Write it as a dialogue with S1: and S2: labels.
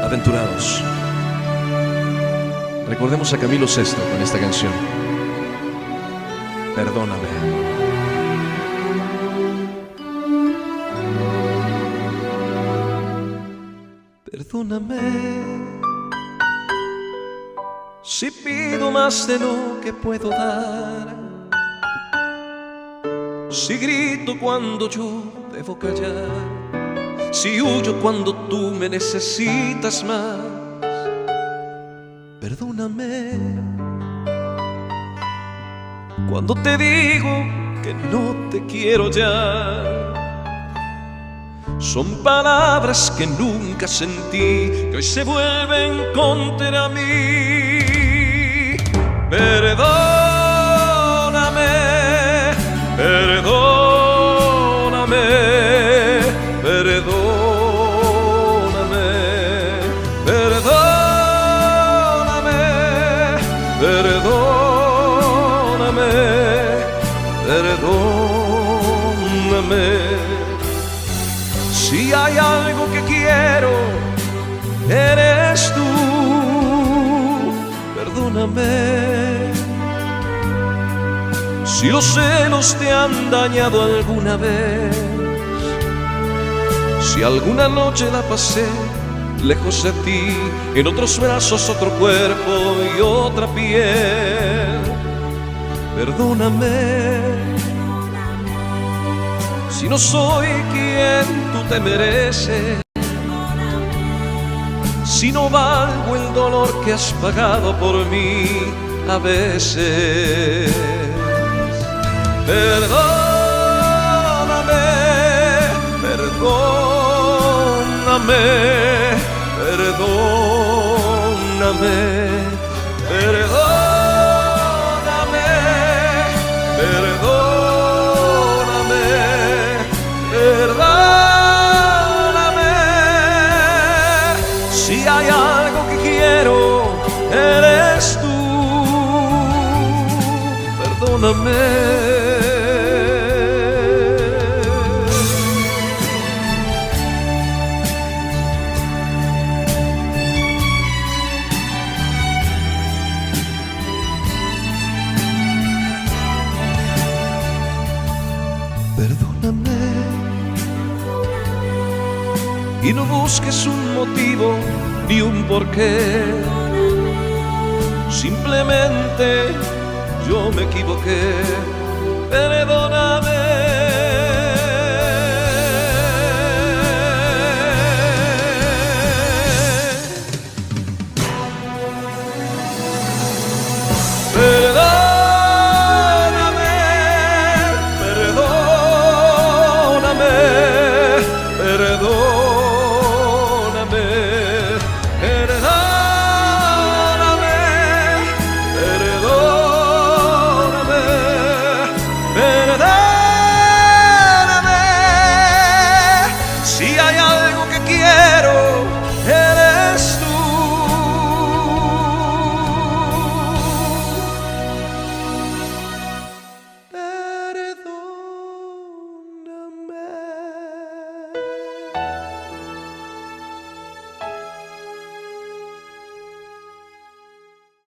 S1: aventurados. Recordemos a Camilo Sesto con esta canción. Perdóname. Perdóname si pido más de lo que puedo dar, si grito cuando yo debo callar, si huyo cuando tú me necesitas más. Perdóname cuando te digo que no te quiero ya. Son palabras que nunca sentí, que hoy se vuelven contra mí. Perdóname, perdóname, perdóname, perdóname, perdóname, perdóname. Si hay algo que quiero, eres tú. Perdóname si los celos te han dañado alguna vez, si alguna noche la pasé lejos de ti, en otros brazos, otro cuerpo y otra piel. Perdóname si no soy quien tú te mereces, si no valgo el dolor que has pagado por mí a veces. Perdóname, perdóname, perdóname, perdóname, perdóname, perdóname. Si hay algo que quiero, eres tú. Perdóname. Perdóname y no busques un motivo ni un porqué. Simplemente yo me equivoqué. Perdóname.